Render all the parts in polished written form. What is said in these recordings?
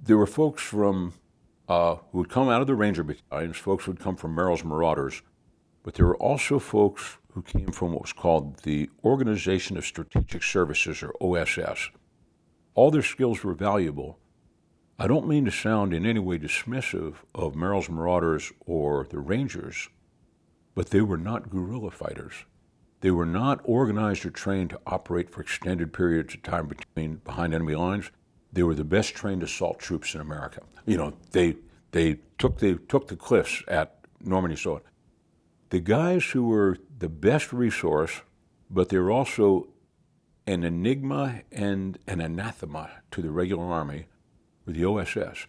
there were folks from who would come out of the Ranger battalions, folks who would come from Merrill's Marauders, but there were also folks who came from what was called the Organization of Strategic Services, or OSS. All their skills were valuable. I don't mean to sound in any way dismissive of Merrill's Marauders or the Rangers, but they were not guerrilla fighters. They were not organized or trained to operate for extended periods of time behind enemy lines. They were the best trained assault troops in America. You know, they took the cliffs at Normandy. So the guys who were the best resource, but they were also an enigma and an anathema to the regular army, were the OSS.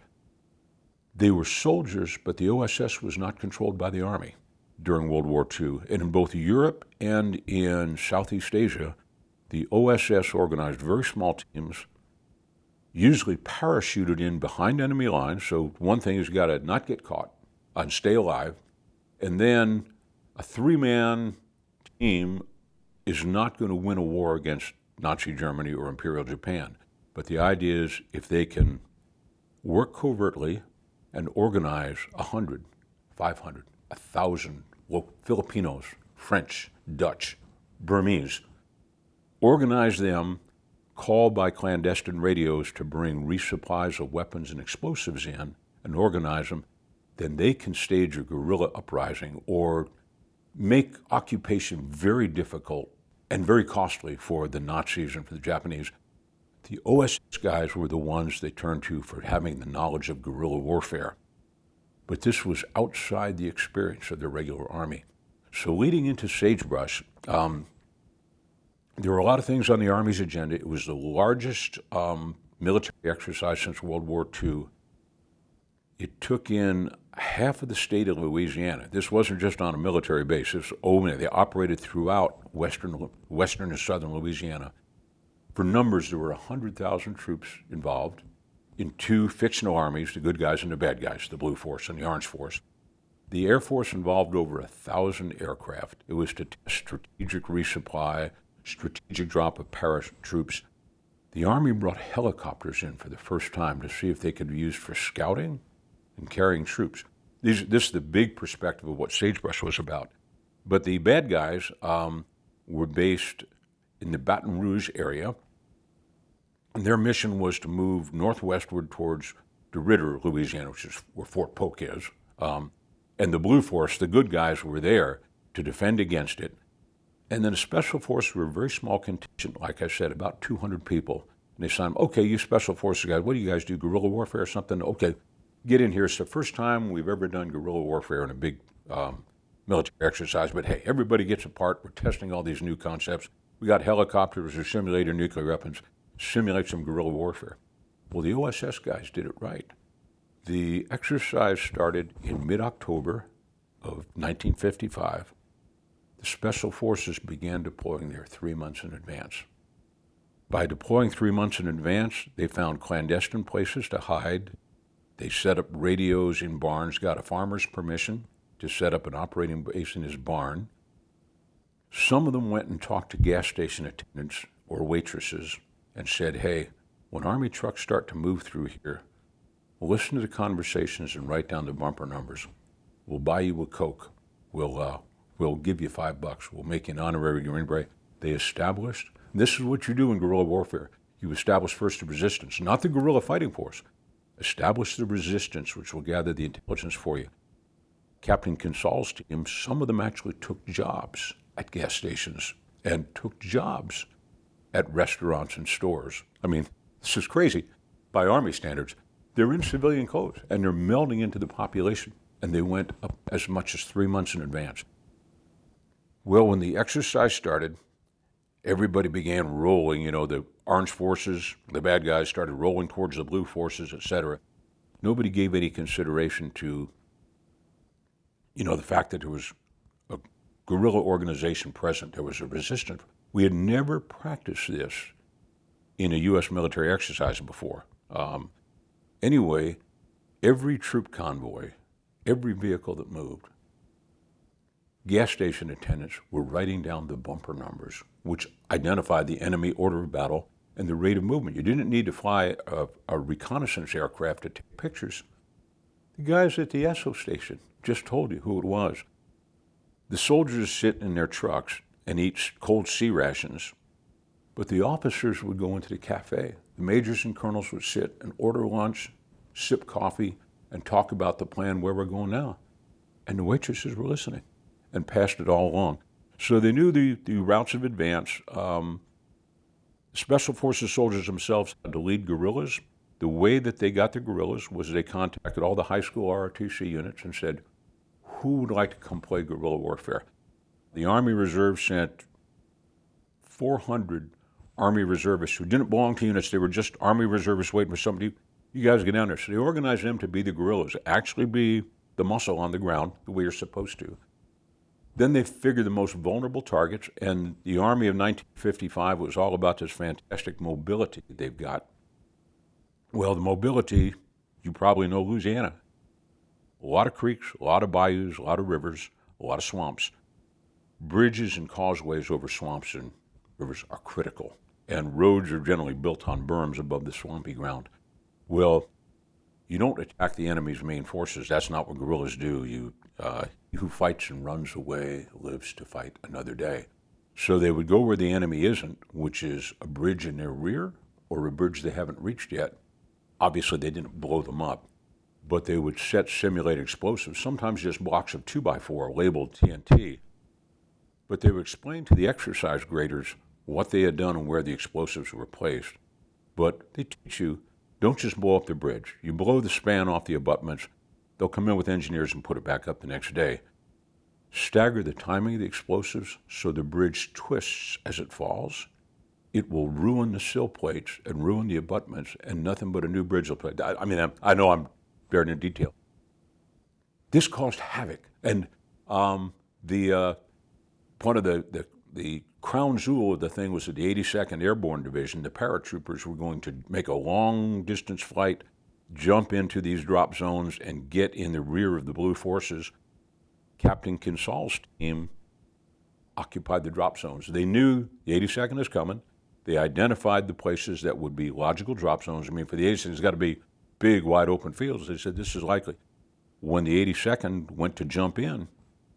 They were soldiers, but the OSS was not controlled by the army during World War II. And in both Europe and in Southeast Asia, the OSS organized very small teams, usually parachuted in behind enemy lines. So one thing is you got to not get caught and stay alive. And then a three-man team is not going to win a war against Nazi Germany or Imperial Japan. But the idea is if they can work covertly and organize 100, 500, 1,000 Filipinos, French, Dutch, Burmese, organize them, call by clandestine radios to bring resupplies of weapons and explosives in, and organize them, then they can stage a guerrilla uprising or make occupation very difficult and very costly for the Nazis and for the Japanese. The OSS guys were the ones they turned to for having the knowledge of guerrilla warfare. But this was outside the experience of the regular army. So leading into Sagebrush, there were a lot of things on the Army's agenda. It was the largest military exercise since World War II. It took in half of the state of Louisiana. This wasn't just on a military basis. They operated throughout western and southern Louisiana. For numbers, there were 100,000 troops involved in two fictional armies, the good guys and the bad guys, the Blue Force and the Orange Force. The Air Force involved over 1,000 aircraft. It was to test strategic resupply, strategic drop of paratroops. The Army brought helicopters in for the first time to see if they could be used for scouting and carrying troops. This is the big perspective of what Sagebrush was about. But the bad guys were based in the Baton Rouge area, and their mission was to move northwestward towards DeRidder, Louisiana, which is where Fort Polk is. And the Blue Force, the good guys, were there to defend against it. And then the Special Forces were a very small contingent, like I said, about 200 people. And they signed, okay, you Special Forces guys, what do you guys do, guerrilla warfare or something? Okay, get in here. It's the first time we've ever done guerrilla warfare in a big military exercise. But hey, everybody gets a part. We're testing all these new concepts. We got helicopters or simulator nuclear weapons, simulate some guerrilla warfare. Well, the OSS guys did it right. The exercise started in mid-October of 1955. The Special Forces began deploying there 3 months in advance. By deploying 3 months in advance, they found clandestine places to hide. They set up radios in barns, got a farmer's permission to set up an operating base in his barn. Some of them went and talked to gas station attendants or waitresses and said, hey, when Army trucks start to move through here, listen to the conversations and write down the bumper numbers. We'll buy you a Coke. We'll give you $5. We'll make you an honorary Green Beret. They established, this is what you do in guerrilla warfare. You establish first the resistance, not the guerrilla fighting force. Establish the resistance, which will gather the intelligence for you. Captain Consol's team, some of them actually took jobs at gas stations and took jobs at restaurants and stores. I mean, this is crazy by Army standards. They're in civilian clothes and they're melding into the population, and they went up as much as 3 months in advance. Well, when the exercise started, everybody began rolling. You know, the Orange Forces, the bad guys, started rolling towards the Blue Forces, etc. Nobody gave any consideration to, the fact that there was a guerrilla organization present. There was a resistance. We had never practiced this in a U.S. military exercise before. Anyway, every troop convoy, every vehicle that moved, gas station attendants were writing down the bumper numbers, which identified the enemy order of battle. and the rate of movement. You didn't need to fly a reconnaissance aircraft to take pictures. The guys at the Esso station just told you who it was. The soldiers sit in their trucks and eat cold sea rations, but the officers would go into the cafe. The majors and colonels would sit and order lunch, sip coffee, and talk about the plan, where we're going now. And the waitresses were listening and passed it all along. So they knew the routes of advance. Special Forces soldiers themselves had to lead guerrillas. The way that they got the guerrillas was they contacted all the high school ROTC units and said, who would like to come play guerrilla warfare? The Army Reserve sent 400 Army reservists who didn't belong to units. They were just Army reservists waiting for somebody. You guys get down there. So they organized them to be the guerrillas, actually be the muscle on the ground the way you're supposed to. Then they figured the most vulnerable targets, and the Army of 1955 was all about this fantastic mobility that they've got. Well, the mobility, you probably know Louisiana. A lot of creeks, a lot of bayous, a lot of rivers, a lot of swamps. Bridges and causeways over swamps and rivers are critical, and roads are generally built on berms above the swampy ground. Well, you don't attack the enemy's main forces. That's not what guerrillas do. He who fights and runs away lives to fight another day. So they would go where the enemy isn't, which is a bridge in their rear or a bridge they haven't reached yet. Obviously, they didn't blow them up, but they would set simulated explosives, sometimes just blocks of 2x4 labeled TNT. But they would explain to the exercise graders what they had done and where the explosives were placed. But they teach you, don't just blow up the bridge. You blow the span off the abutments, they'll come in with engineers and put it back up the next day. Stagger the timing of the explosives so the bridge twists as it falls. It will ruin the sill plates and ruin the abutments, and nothing but a new bridge will play. I mean, I know I'm very in detail. This caused havoc, and one of the crown jewel of the thing was that the 82nd Airborne Division, the paratroopers, were going to make a long-distance flight, jump into these drop zones, and get in the rear of the Blue Forces. Captain Kinsol's team occupied the drop zones. They knew the 82nd is coming. They identified the places that would be logical drop zones. I mean, for the 82nd, it's got to be big, wide open fields. They said this is likely. When the 82nd went to jump in,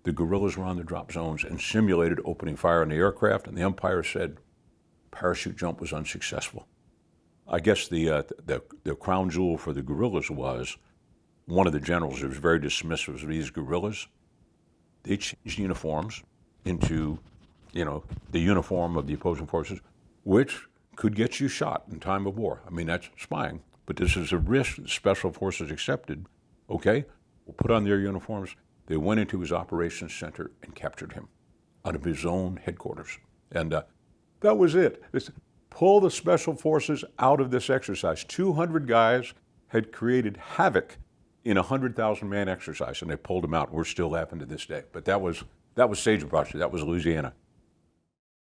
the guerrillas were on the drop zones and simulated opening fire on the aircraft, and the umpire said parachute jump was unsuccessful. I guess the crown jewel for the guerrillas was one of the generals who was very dismissive of these guerrillas. They changed uniforms into, the uniform of the opposing forces, which could get you shot in time of war. I mean, that's spying, but this is a risk that Special Forces accepted. Okay, we'll put on their uniforms. They went into his operations center and captured him out of his own headquarters. And that was it. Pull the Special Forces out of this exercise. 200 guys had created havoc in a 100,000-man exercise, and they pulled him out. We're still laughing to this day. But that was Sagebrush. That was Louisiana.